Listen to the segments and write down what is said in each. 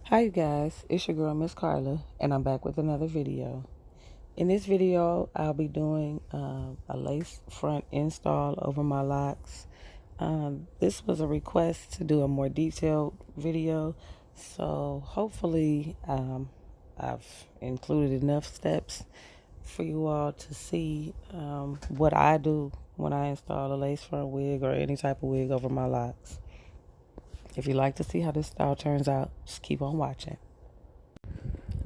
Hi you guys, it's your girl Miss Carla and I'm back with another video. In this video I'll be doing a lace front install over my locks. This was a request to do a more detailed video, so hopefully I've included enough steps for you all to see what I do when I install a lace front wig or any type of wig over my locks. If you'd like to see how this style turns out, just keep on watching.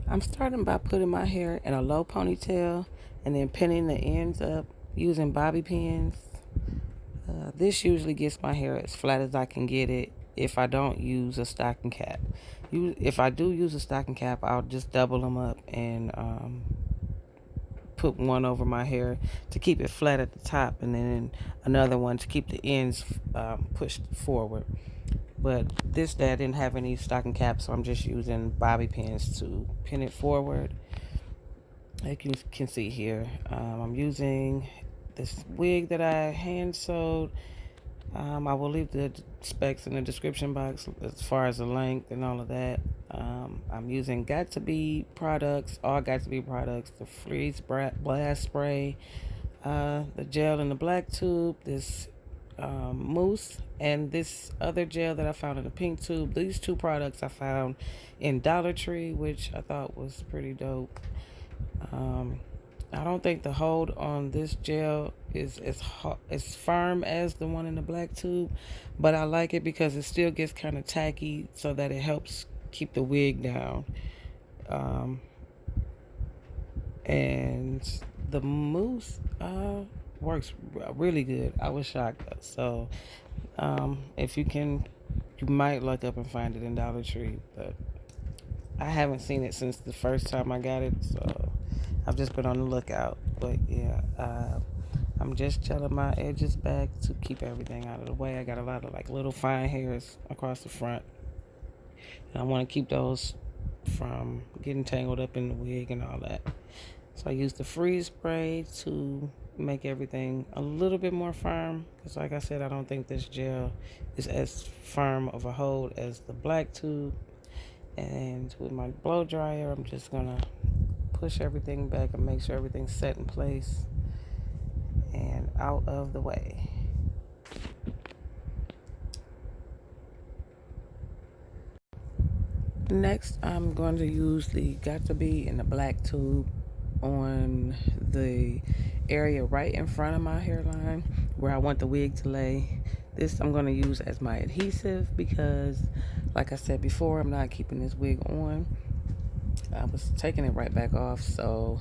I'm starting by putting my hair in a low ponytail and then pinning the ends up using bobby pins. This usually gets my hair as flat as I can get it if I don't use a stocking cap. If I do use a stocking cap, I'll just double them up and put one over my hair to keep it flat at the top, and then another one to keep the ends pushed forward. But this day I didn't have any stocking caps, so I'm just using bobby pins to pin it forward. Like you can see here, I'm using this wig that I hand sewed. I will leave the specs in the description box as far as the length and all of that. I'm using Got To Be products, all Got To Be products, the freeze blast spray, the gel in the black tube, this mousse, and this other gel that I found in the pink tube. These two products I found in Dollar Tree, which I thought was pretty dope. I don't think the hold on this gel is as firm as the one in the black tube, but I like it because it still gets kind of tacky, so that it helps keep the wig down. And the mousse works really good. I was shocked. So if you can, you might look up and find it in Dollar Tree, but I haven't seen it since the first time I got it, so I've just been on the lookout. But yeah, I'm just gelling my edges back to keep everything out of the way. I got a lot of like little fine hairs across the front, and I want to keep those from getting tangled up in the wig and all that. So I used the freeze spray to make everything a little bit more firm, because like I said, I don't think this gel is as firm of a hold as the black tube. And with my blow dryer, I'm just gonna push everything back and make sure everything's set in place and out of the way. Next, I'm going to use the Got To Be in the black tube on the area right in front of my hairline where I want the wig to lay. This I'm going to use as my adhesive because, like I said before, I'm not keeping this wig on. I was taking it right back off, so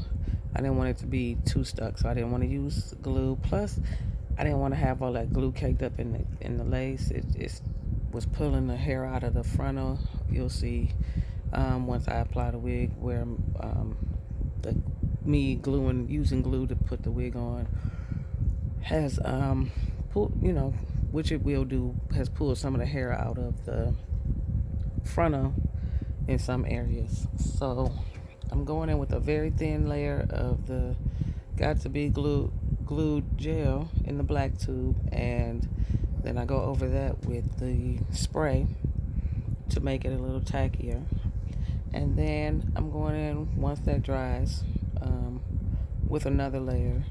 I didn't want it to be too stuck, so I didn't want to use glue. Plus, I didn't want to have all that glue caked up in the lace. It was pulling the hair out of the frontal. You'll see once I apply the wig where using glue to put the wig on has which it will do, has pulled some of the hair out of the frontal in some areas. So I'm going in with a very thin layer of the Got To Be glued gel in the black tube, and then I go over that with the spray to make it a little tackier. And then I'm going in, once that dries, with another layer.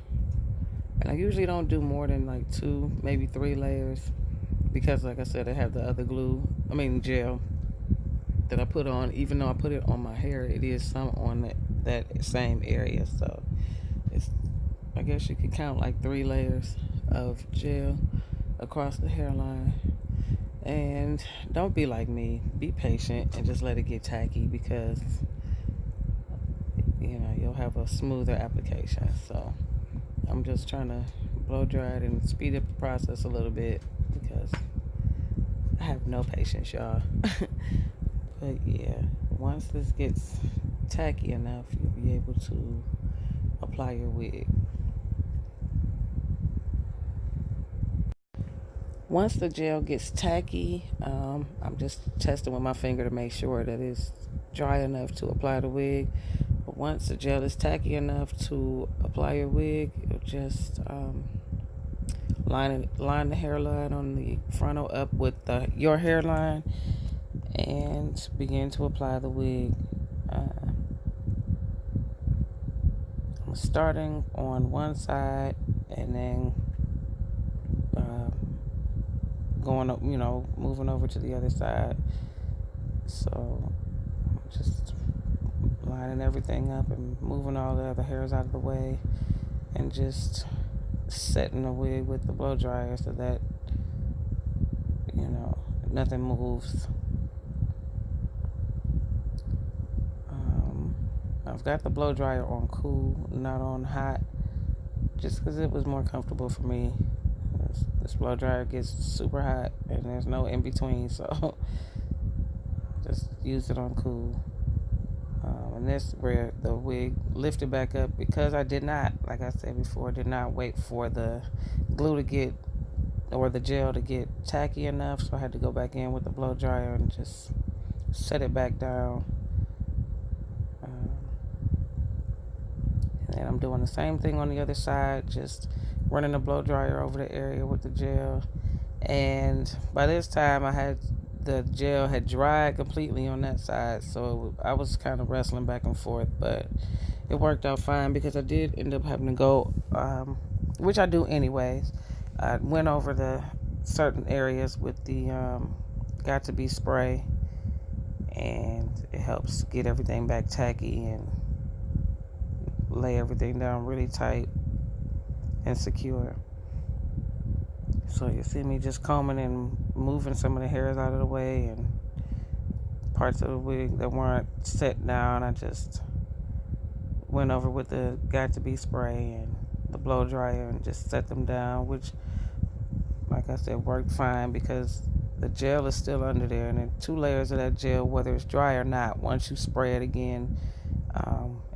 And I usually don't do more than like 2, maybe 3 layers, because like I said, I have the other gel that I put on. Even though I put it on my hair, it is some on that same area. So I guess you could count like 3 layers of gel across the hairline. And don't be like me, be patient and just let it get tacky, because you'll have a smoother application. So I'm just trying to blow dry it and speed up the process a little bit because I have no patience, y'all. But yeah, once this gets tacky enough, you'll be able to apply your wig. Once the gel gets tacky, I'm just testing with my finger to make sure that it's dry enough to apply the wig. But once the gel is tacky enough to apply your wig, you'll just line the hairline on the frontal up with your hairline, and begin to apply the wig. I'm starting on one side and then going up, moving over to the other side. So just lining everything up and moving all the other hairs out of the way and just setting the wig with the blow dryer so that nothing moves. I've got the blow dryer on cool, not on hot, just because it was more comfortable for me. This blow dryer gets super hot and there's no in between, so just use it on cool. And this where the wig lifted back up because I did not, like I said before, did not wait for the glue to get, or the gel to get tacky enough, so I had to go back in with the blow dryer and just set it back down. And I'm doing the same thing on the other side, just running the blow dryer over the area with the gel. And by this time the gel had dried completely on that side, so I was kind of wrestling back and forth, but it worked out fine because I did end up having to go, which I do anyways. I went over the certain areas with the Got To Be spray, and it helps get everything back tacky and lay everything down really tight and secure. So you see me just combing and moving some of the hairs out of the way, and parts of the wig that weren't set down, I just went over with the Got To Be spray and the blow dryer and just set them down, which, like I said, worked fine because the gel is still under there, and then 2 layers of that gel, whether it's dry or not, once you spray it again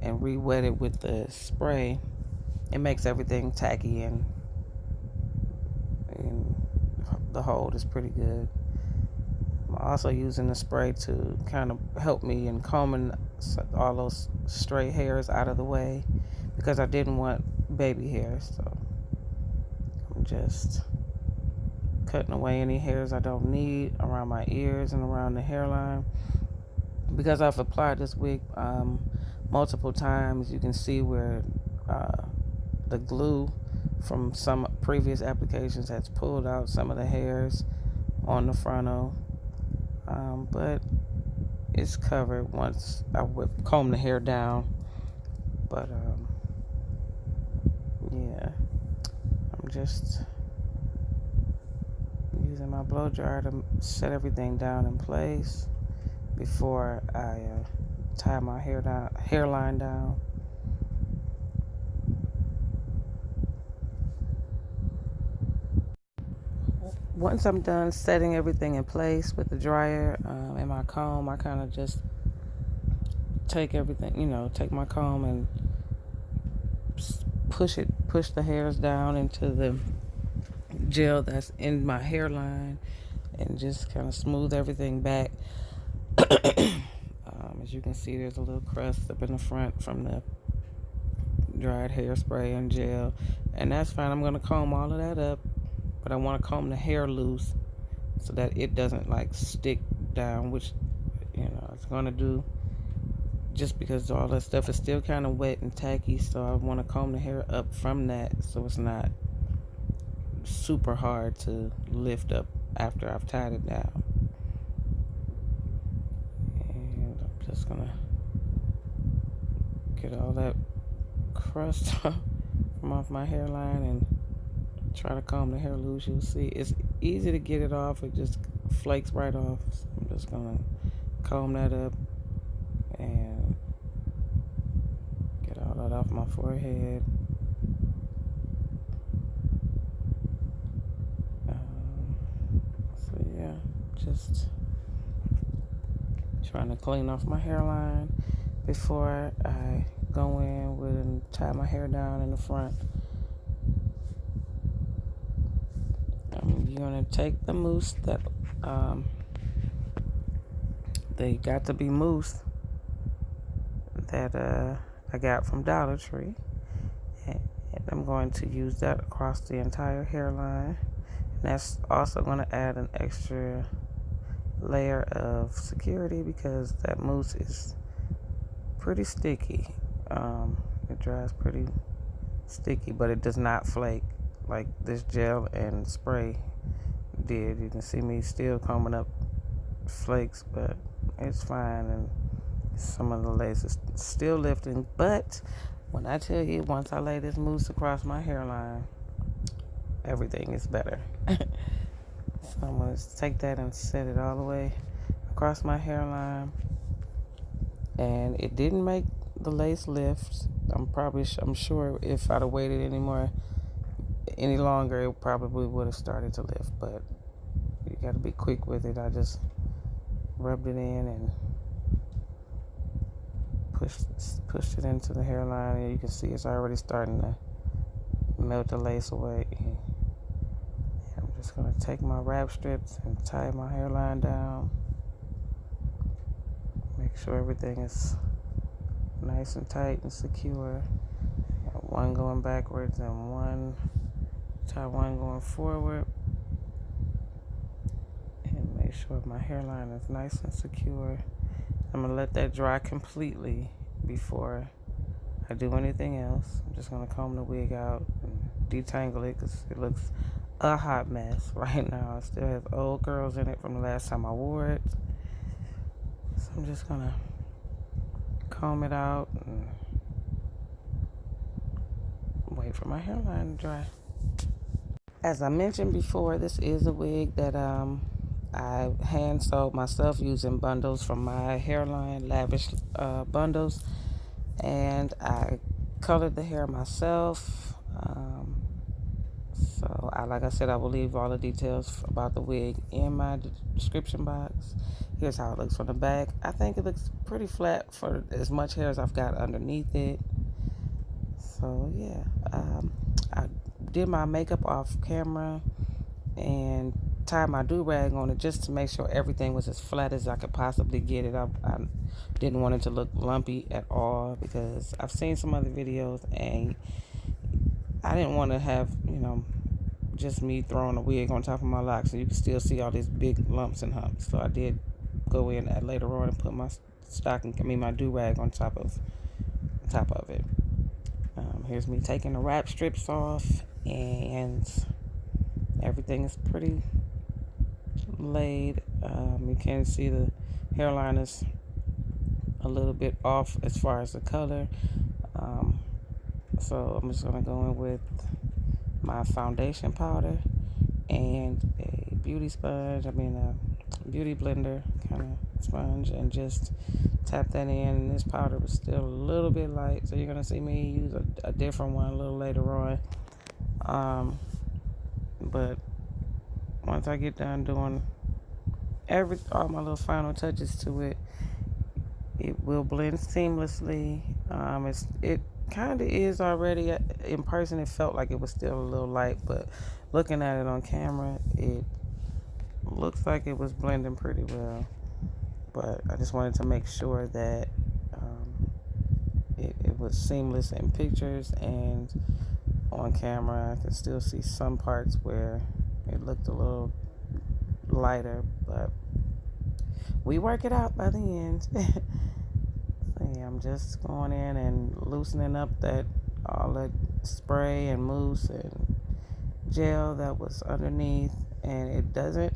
and re-wet it with the spray, it makes everything tacky, and the hold is pretty good. I'm also using the spray to kind of help me in combing all those stray hairs out of the way because I didn't want baby hairs. So I'm just cutting away any hairs I don't need around my ears and around the hairline. Because I've applied this wig multiple times, you can see where the glue from some previous applications has pulled out some of the hairs on the frontal, but it's covered once I would comb the hair down. But yeah, I'm just using my blow dryer to set everything down in place before I tie my hairline down. Once I'm done setting everything in place with the dryer and my comb, I kind of just take everything, take my comb and push the hairs down into the gel that's in my hairline and just kind of smooth everything back. As you can see, there's a little crust up in the front from the dried hairspray and gel, and that's fine. I'm going to comb all of that up, but I want to comb the hair loose so that it doesn't like stick down, which it's going to do, just because all that stuff is still kind of wet and tacky. So I want to comb the hair up from that so it's not super hard to lift up after I've tied it down. And I'm just gonna get all that crust from off my hairline and try to comb the hair loose. You'll see it's easy to get it off. It just flakes right off. So I'm just gonna comb that up and get all that off my forehead. So yeah, just trying to clean off my hairline before I go in with and tie my hair down in the front. You're gonna take the mousse that they Got To Be mousse that I got from Dollar Tree, and I'm going to use that across the entire hairline. And that's also going to add an extra layer of security because that mousse is pretty sticky. It dries pretty sticky, but it does not flake like this gel and spray did. You can see me still combing up flakes, but it's fine, and some of the lace is still lifting. But when I tell you, once I lay this mousse across my hairline, everything is better. So I'm going to take that and set it all the way across my hairline. And it didn't make the lace lift. I'm sure if I'd have waited any longer, it probably would have started to lift. But you got to be quick with it. I just rubbed it in and pushed it into the hairline, and you can see it's already starting to melt the lace away. I'm just going to take my wrap strips and tie my hairline down. Make sure everything is nice and tight and secure. One going backwards and tie one going forward. And make sure my hairline is nice and secure. I'm going to let that dry completely before I do anything else. I'm just going to comb the wig out and detangle it because it looks a hot mess right now. It still has old curls in it from the last time I wore it. So I'm just going to comb it out and wait for my hairline to dry. As I mentioned before, this is a wig that I hand sewed myself using bundles from my hairline, Lavish Bundles, and I colored the hair myself. So like I said, I will leave all the details about the wig in my description box. Here's how it looks from the back. I think it looks pretty flat for as much hair as I've got underneath it. So yeah, I did my makeup off camera and tied my do-rag on it just to make sure everything was as flat as I could possibly get it. I didn't want it to look lumpy at all because I've seen some other videos and I didn't want to have, just me throwing a wig on top of my locks so you can still see all these big lumps and humps. So I did go in later on and put my my do-rag on top of it. Here's me taking the wrap strips off, and everything is pretty laid. You can see the hairline is a little bit off as far as the color. So I'm just going to go in with my foundation powder and a beauty blender kind of sponge, and just tap that in. And this powder was still a little bit light, so you're going to see me use a different one a little later on. But once I get done doing all my little final touches to it, it will blend seamlessly. It kind of is already. In person it felt like it was still a little light, but looking at it on camera, it looks like it was blending pretty well. But I just wanted to make sure that it was seamless in pictures, and on camera I can still see some parts where it looked a little lighter, but we work it out by the end. So yeah, I'm just going in and loosening up all that spray and mousse and gel that was underneath, and it doesn't,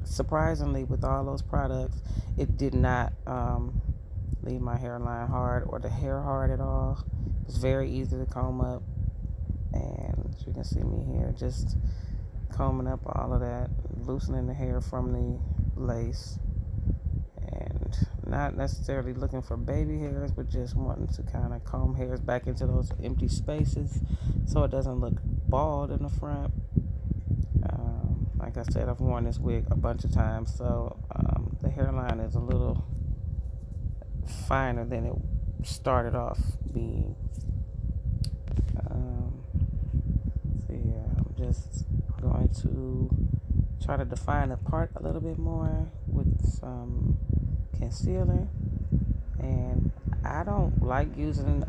surprisingly with all those products, it did not leave my hairline hard or the hair hard at all. It's very easy to comb up, and you can see me here just combing up all of that, loosening the hair from the lace, and not necessarily looking for baby hairs, but just wanting to kind of comb hairs back into those empty spaces so it doesn't look bald in the front. Like I said, I've worn this wig a bunch of times, so the hairline is a little finer than it started off being. So yeah, I'm just going to try to define the part a little bit more with some concealer. And I don't like using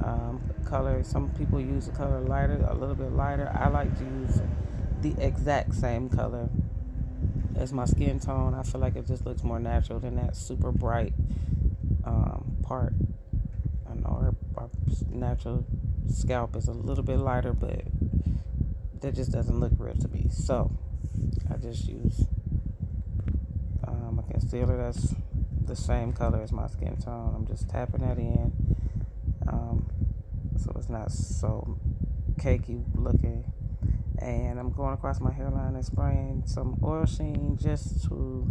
color. Some people use the color lighter, a little bit lighter. I like to use the exact same color as my skin tone. I feel like it just looks more natural than that super bright part. I know our natural scalp is a little bit lighter, but that just doesn't look real to me. So I just use a concealer that's the same color as my skin tone. I'm just tapping that in, so it's not so cakey looking. And I'm going across my hairline and spraying some oil sheen just to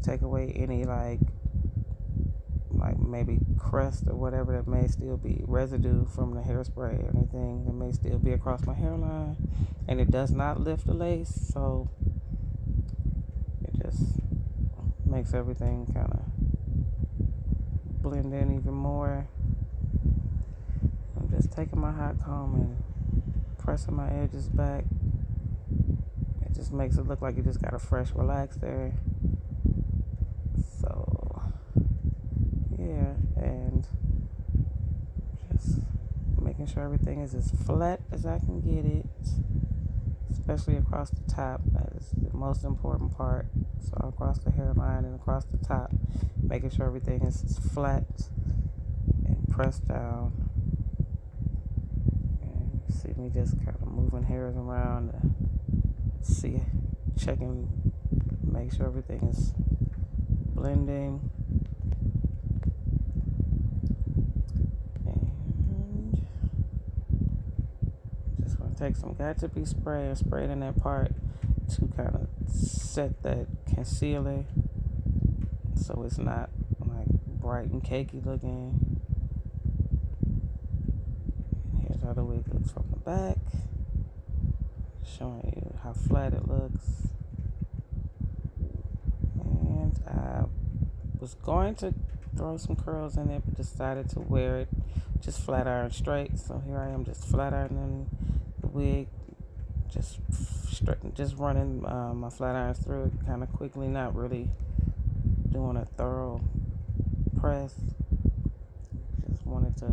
take away any like maybe crust or whatever that may still be, residue from the hairspray or anything that may still be across my hairline. And it does not lift the lace, so it just makes everything kind of blend in even more. I'm just taking my hot comb and pressing my edges back. It just makes it look like you just got a fresh relax there. So yeah, and just making sure everything is as flat as I can get it, especially across the top. That is the most important part. So across the hairline and across the top, making sure everything is flat and pressed down. And you see me just kind of moving hairs around to checking, make sure everything is blending. And just want to take some got-to-be spray and spray it in that part to kind of set that concealer so it's not like bright and cakey looking. And here's how the wig looks from the back, showing you how flat it looks. And I was going to throw some curls in it, but decided to wear it just flat iron straight. So here I am, just flat ironing the wig, just running my flat irons through it kind of quickly, not really doing a thorough press. Just wanted to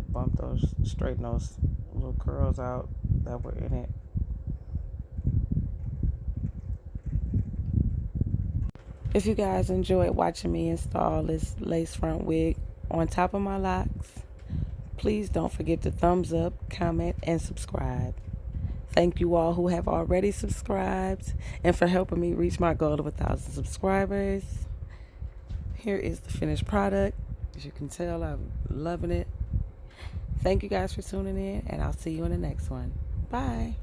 straighten those little curls out that were in it. If you guys enjoyed watching me install this lace front wig on top of my locks, please don't forget to thumbs up, comment, and subscribe. Thank you all who have already subscribed and for helping me reach my goal of 1,000 subscribers. Here is the finished product. As you can tell, I'm loving it. Thank you guys for tuning in, and I'll see you in the next one. Bye.